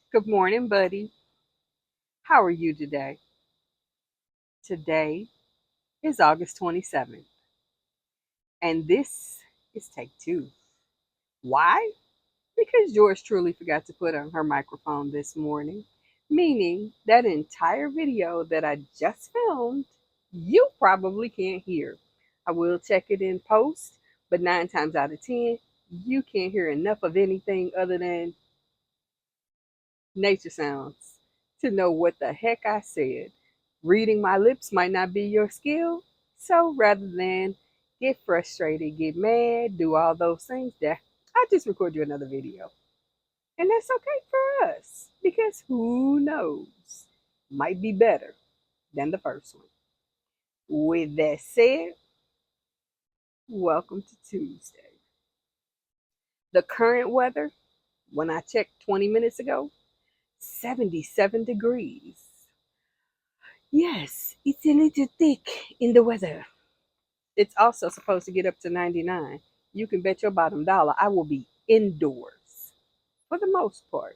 Good morning, buddy. How are you today? Today is August 27th, and this is take two. Why? Because yours truly forgot to put on her microphone this morning, meaning that entire video that I just filmed, you probably can't hear. I will check it in post, but 9 times out of 10, you can't hear enough of anything other than nature sounds to know what the heck I said. Reading my lips might not be your skill, so rather than get frustrated, get mad, do all those things, there, I just record you another video. And that's okay for us because who knows? Might be better than the first one. With that said, welcome to Tuesday. The current weather, when I checked 20 minutes ago, 77 degrees. Yes, it's a little thick in the weather. It's also supposed to get up to 99. You can bet your bottom dollar I will be indoors for the most part.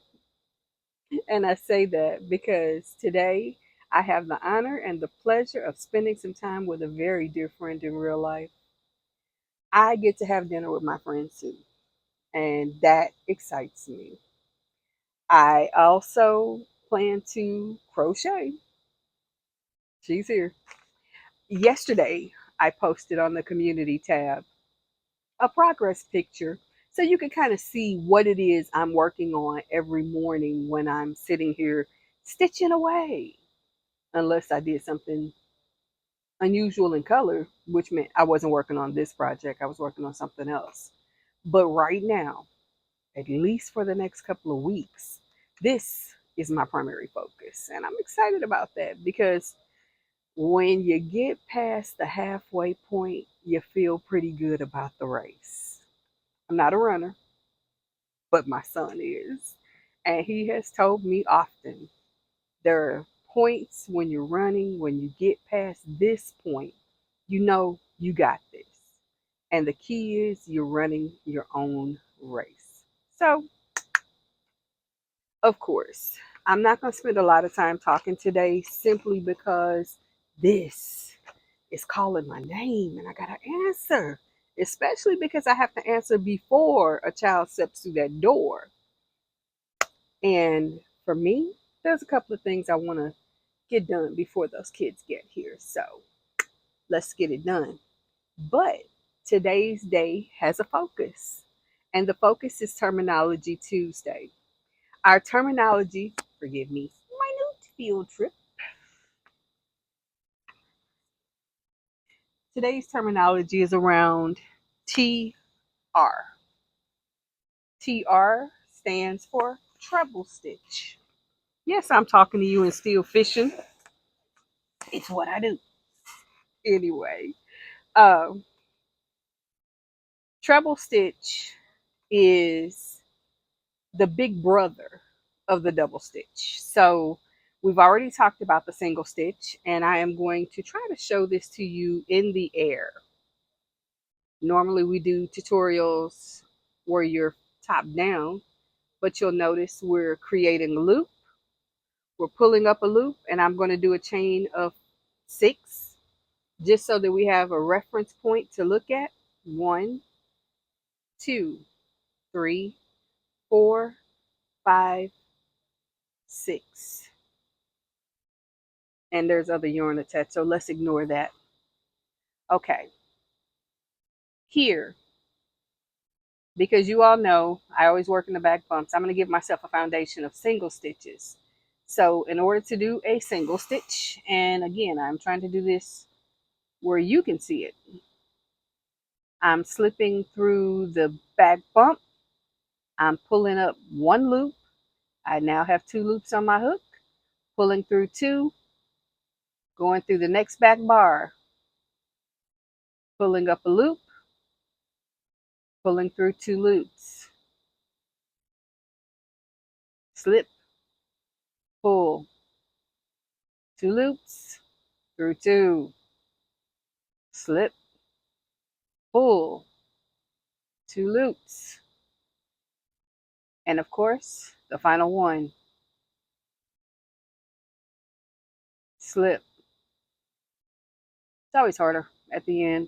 And I say that because today I have the honor and the pleasure of spending some time with a very dear friend in real life. I get to have dinner with my friend Sue, and that excites me. I also plan to crochet. She's here. Yesterday, I posted on the community tab a progress picture so you can kind of see what it is I'm working on every morning when I'm sitting here stitching away. Unless I did something unusual in color, which meant I wasn't working on this project, I was working on something else. But right now, at least for the next couple of weeks, this is my primary focus. And I'm excited about that because when you get past the halfway point, you feel pretty good about the race. I'm not a runner, but my son is. And he has told me often there are points when you're running, when you get past this point, you know you got this. And the key is you're running your own race. So, of course, I'm not going to spend a lot of time talking today simply because this is calling my name and I got to answer, especially because I have to answer before a child steps through that door. And for me, there's a couple of things I want to get done before those kids get here. So let's get it done. But today's day has a focus, and the focus is Terminology Tuesday. Our terminology, forgive me, minute field trip. Today's terminology is around TR. TR stands for treble stitch. Yes, I'm talking to you and still fishing. It's what I do. Anyway, um, treble stitch is the big brother of the double stitch. So we've already talked about the single stitch, and I am going to try to show this to you in the air. Normally we do tutorials where you're top down, but you'll notice we're creating a loop. We're pulling up a loop, and I'm going to do a chain of 6 just so that we have a reference point to look at. 1, 2, 3, 4, 5, 6. And there's other yarn attached, so let's ignore that. Okay, here, because you all know I always work in the back bumps, I'm going to give myself a foundation of single stitches. So in order to do a single stitch, and again, I'm trying to do this where you can see it, I'm slipping through the back bump. I'm pulling up 1 loop. I now have 2 loops on my hook, pulling through 2, going through the next back bar, pulling up a loop, pulling through 2 loops, slip, pull, 2 loops, through 2, slip, pull, 2 loops, and of course, the final one. slip. It's always harder at the end.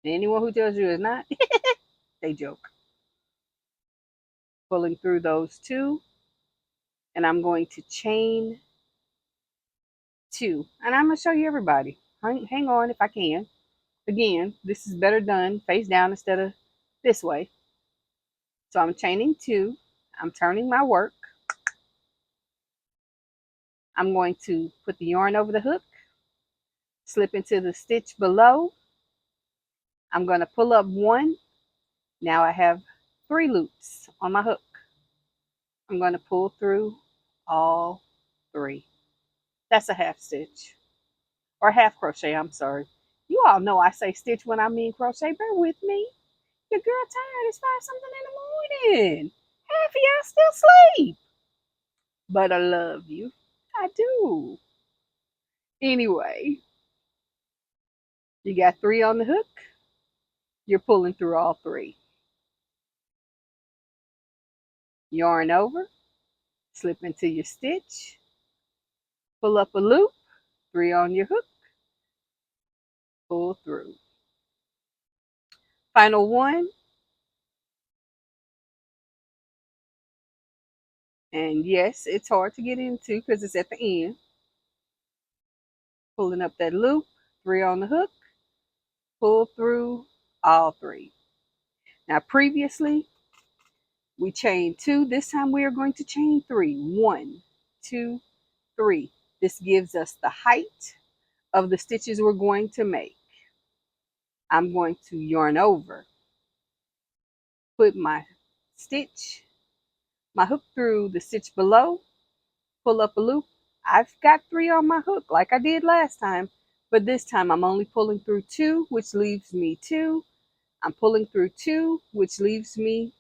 And anyone who tells you it's not, they joke. Pulling through those two, and I'm going to chain two. And I'm going to show you everybody. Hang on if I can. Again, this is better done face down instead of this way. So I'm chaining two. I'm turning my work. I'm going to put the yarn over the hook, slip into the stitch below. I'm going to pull up one. Now I have 3 loops on my hook. I'm going to pull through all 3. That's a half stitch, or half crochet, I'm sorry. You all know I say stitch when I mean crochet. Bear with me. Your girl tired. It's 5 something in the morning. Half of y'all still sleep. But I love you. I do. Anyway, you got 3 on the hook. You're pulling through all 3. Yarn over, slip into your stitch, pull up a loop, 3 on your hook, pull through. Final one. And yes, it's hard to get into because it's at the end. Pulling up that loop, 3 on the hook, pull through all 3. Now previously, we chained 2. This time we are going to chain 3. 1, 2, 3. This gives us the height of the stitches we're going to make. I'm going to yarn over, put my hook through the stitch below, pull up a loop. I've got 3 on my hook like I did last time, but this time I'm only pulling through 2, which leaves me 2. I'm pulling through 2, which leaves me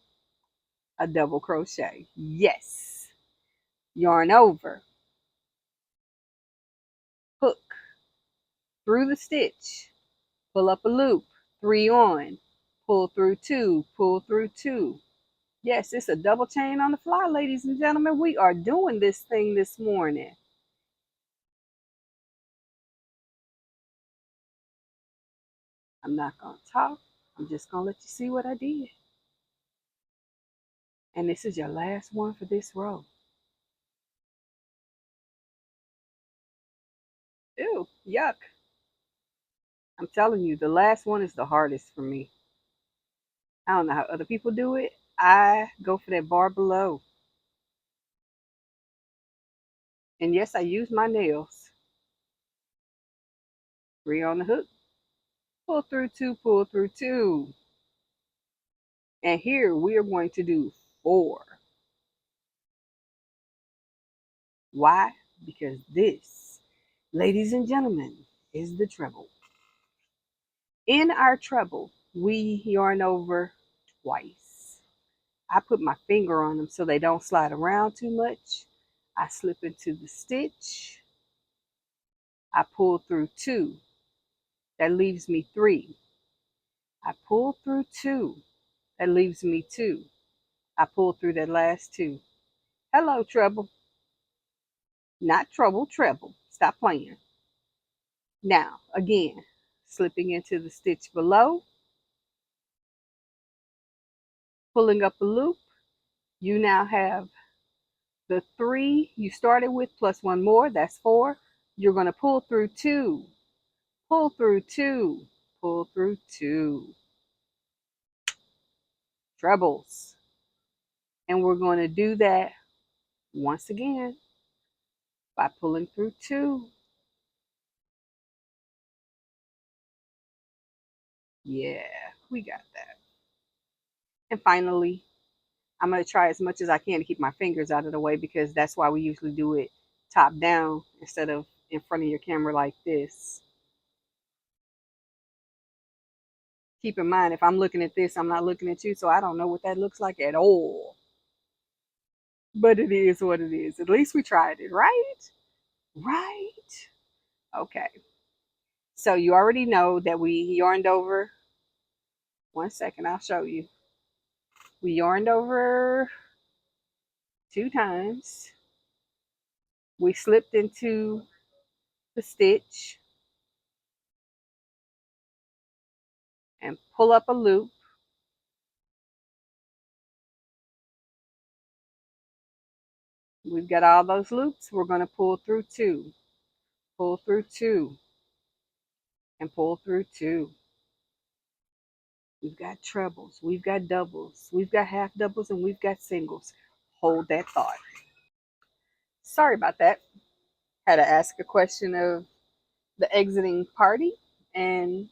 a double crochet. Yes. Yarn over, hook through the stitch, pull up a loop, 3 on, pull through 2, pull through 2. Yes, it's a double chain on the fly, ladies and gentlemen. We are doing this thing this morning. I'm not going to talk. I'm just going to let you see what I did. And this is your last one for this row. Ew, yuck. I'm telling you, the last one is the hardest for me. I don't know how other people do it. I go for that bar below. And yes, I use my nails. 3 on the hook. Pull through 2, pull through 2. And here we are going to do 4. Why? Because this, ladies and gentlemen, is the treble. In our treble, we yarn over twice. I put my finger on them so they don't slide around too much. I slip into the stitch. I pull through 2. That leaves me 3. I pull through 2. That leaves me 2. I pull through that last 2. Hello, treble. Not trouble, treble. Stop playing. Now, again, slipping into the stitch below, pulling up a loop. You now have the 3 you started with plus 1 more, that's 4. You're going to pull through 2, pull through 2, pull through 2. Trebles. And we're going to do that once again by pulling through 2. Yeah, we got that. And finally, I'm going to try as much as I can to keep my fingers out of the way because that's why we usually do it top down instead of in front of your camera like this. Keep in mind, if I'm looking at this, I'm not looking at you, so I don't know what that looks like at all. But it is what it is. At least we tried it, right? Right? Okay. So you already know that we yarned over. 1 second, I'll show you. We yarned over 2 times. We slipped into the stitch and pull up a loop. We've got all those loops. We're going to pull through two, pull through two, and pull through two. We've got trebles, we've got doubles, we've got half doubles, and we've got singles. Hold that thought. Sorry about that. Had to ask a question of the exiting party and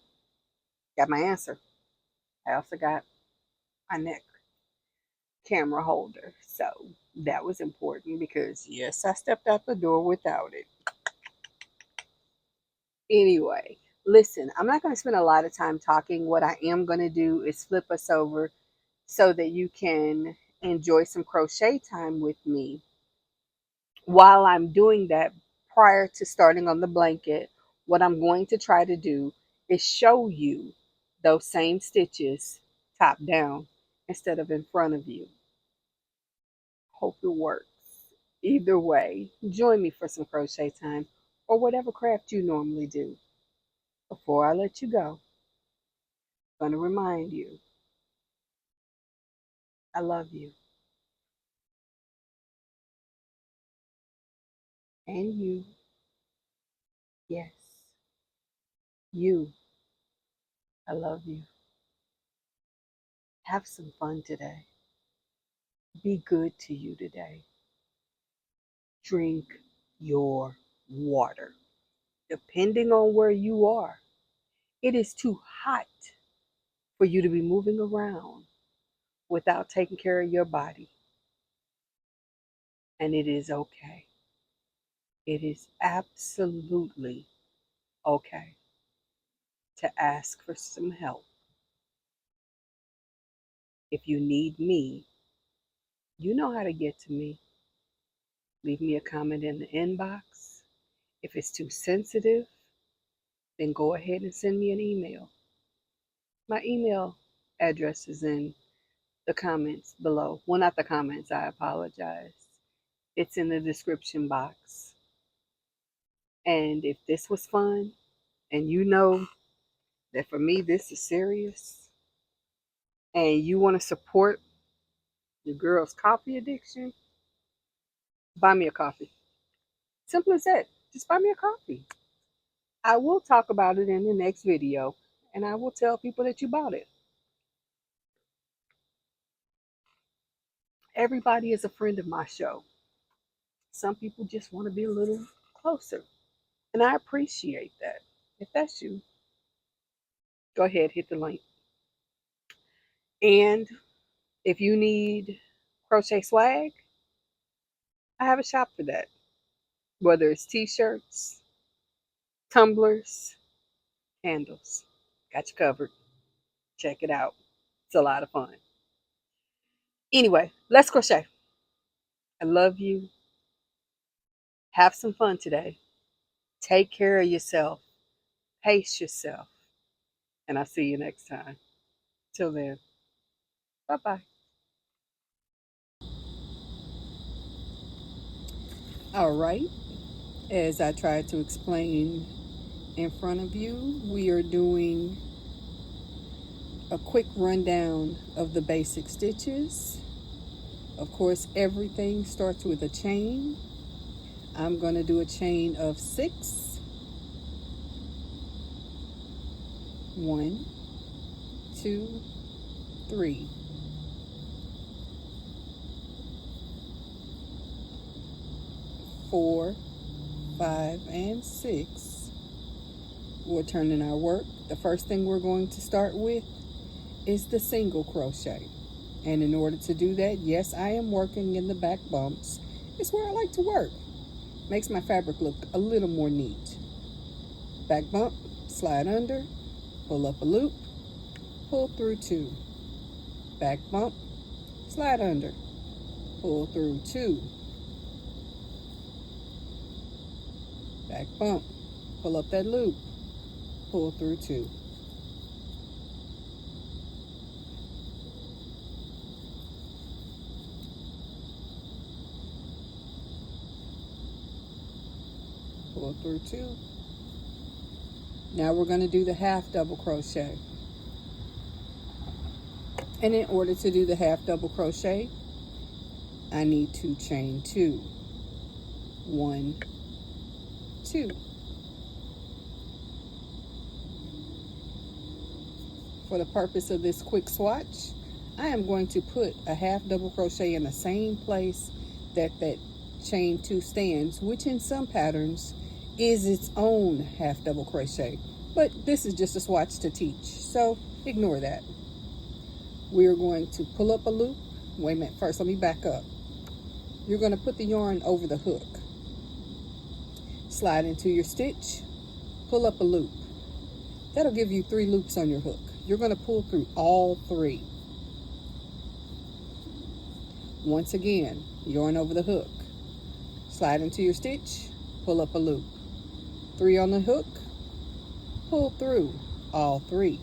got my answer. I also got my neck camera holder. So that was important because, yes, I stepped out the door without it. Anyway, listen, I'm not going to spend a lot of time talking. What I am going to do is flip us over so that you can enjoy some crochet time with me. While I'm doing that, prior to starting on the blanket, what I'm going to try to do is show you those same stitches top down instead of in front of you. Hope it works. Either way, join me for some crochet time or whatever craft you normally do. Before I let you go, I'm going to remind you, I love you. And you, yes, you, I love you. Have some fun today. Be good to you today. Drink your water. Depending on where you are, it is too hot for you to be moving around without taking care of your body. And it is okay. It is absolutely okay to ask for some help. If you need me, you know how to get to me. Leave me a comment in the inbox. If it's too sensitive, then go ahead and send me an email. My email address is in the comments below. Well, not the comments, I apologize. It's in the description box. And if this was fun, and you know that for me this is serious, and you want to support your girl's coffee addiction, buy me a coffee. Simple as that. Just buy me a coffee. I will talk about it in the next video, and I will tell people that you bought it. Everybody is a friend of my show. Some people just want to be a little closer, and I appreciate that. If that's you, go ahead, hit the link. And if you need crochet swag, I have a shop for that. Whether it's t-shirts, tumblers, candles, got you covered. Check it out. It's a lot of fun. Anyway, let's crochet. I love you. Have some fun today. Take care of yourself. Pace yourself. And I'll see you next time. Till then, bye-bye. All right. As I tried to explain in front of you, we are doing a quick rundown of the basic stitches. Of course, everything starts with a chain. I'm going to do a chain of 6. 1, 2, 3. 4, 5, and 6. We're turning our work. The first thing we're going to start with is the single crochet. And in order to do that, yes, I am working in the back bumps. It's where I like to work. Makes my fabric look a little more neat. Back bump, slide under, pull up a loop, pull through 2. Back bump, slide under, pull through 2. Back bump, pull up that loop, pull through 2. pull through 2. Now we're going to do the half double crochet. And in order to do the half double crochet, I need to chain 2. 1, 2. For the purpose of this quick swatch, I am going to put a half double crochet in the same place that chain 2 stands, which in some patterns is its own half double crochet, but this is just a swatch to teach, so ignore that. We are going to pull up a loop. Wait a minute, first let me back up. You're going to put the yarn over the hook, slide into your stitch, pull up a loop. That'll give you 3 loops on your hook. You're going to pull through all 3. Once again, yarn over the hook, slide into your stitch, pull up a loop. 3 on the hook, pull through all 3.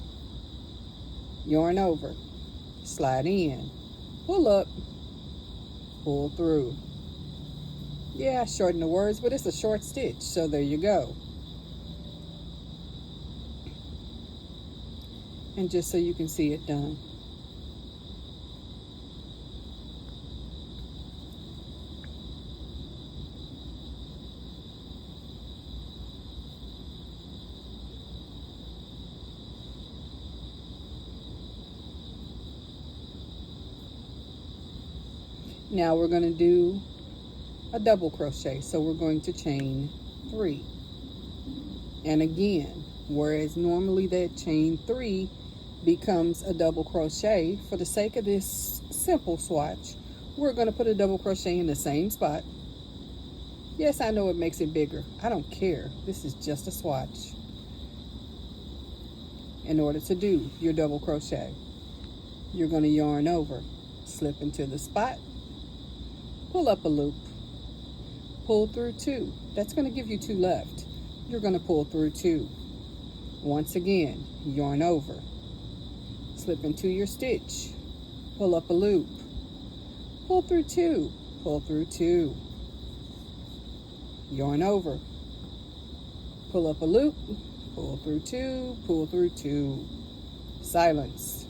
Yarn over, slide in, pull up, pull through. Yeah, I shortened the words, but it's a short stitch, so there you go. And just so you can see it done. Now we're going to do a double crochet, so we're going to chain 3. And again, whereas normally that chain 3 becomes a double crochet, for the sake of this simple swatch, we're going to put a double crochet in the same spot. Yes, I know it makes it bigger. I don't care. This is just a swatch. In order to do your double crochet, you're going to yarn over, slip into the spot, pull up a loop, pull through 2. That's going to give you 2 left. You're going to pull through 2. Once again, yarn over, slip into your stitch, pull up a loop, pull through 2, pull through 2, yarn over, pull up a loop, pull through 2, pull through 2, silence.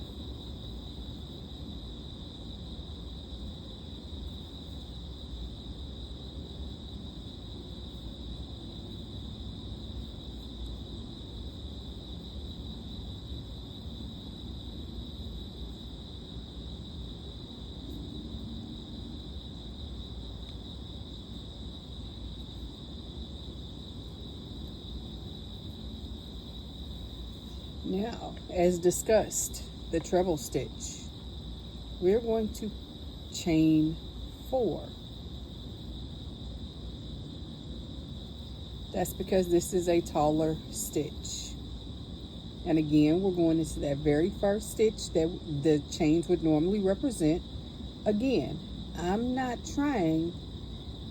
Now, as discussed, the treble stitch, we're going to chain 4. That's because this is a taller stitch. And again, we're going into that very first stitch that the chains would normally represent. Again, I'm not trying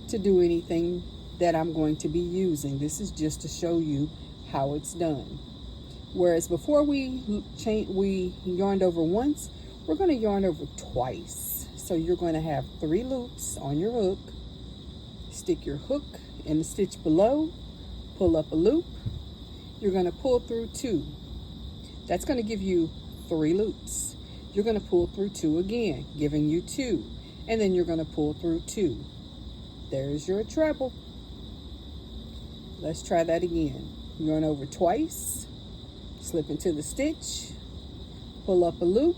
to do anything that I'm going to be using. This is just to show you how it's done. Whereas before we yarned over once, we're going to yarn over twice. So you're going to have 3 loops on your hook. Stick your hook in the stitch below, pull up a loop. You're going to pull through 2. That's going to give you 3 loops. You're going to pull through 2 again, giving you 2. And then you're going to pull through 2. There's your treble. Let's try that again. Yarn over twice. Slip into the stitch, pull up a loop,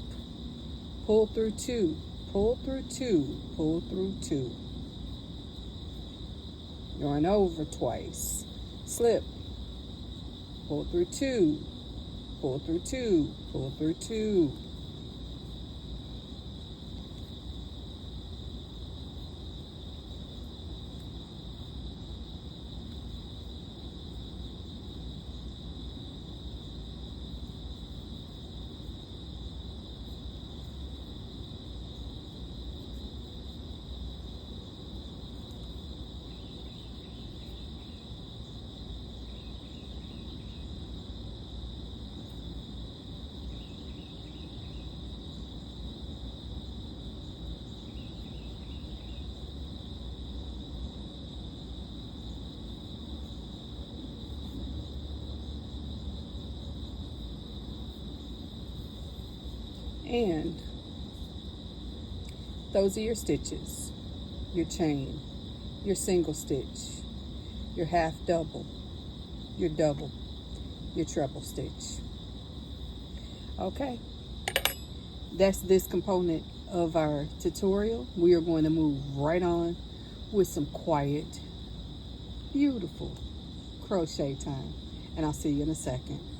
pull through 2, pull through 2, pull through 2. Yarn over twice, slip, pull through 2, pull through 2, pull through 2. And those are your stitches, your chain, your single stitch, your half double, your double, your treble stitch. Okay, that's this component of our tutorial. We are going to move right on with some quiet, beautiful crochet time, and I'll see you in a second.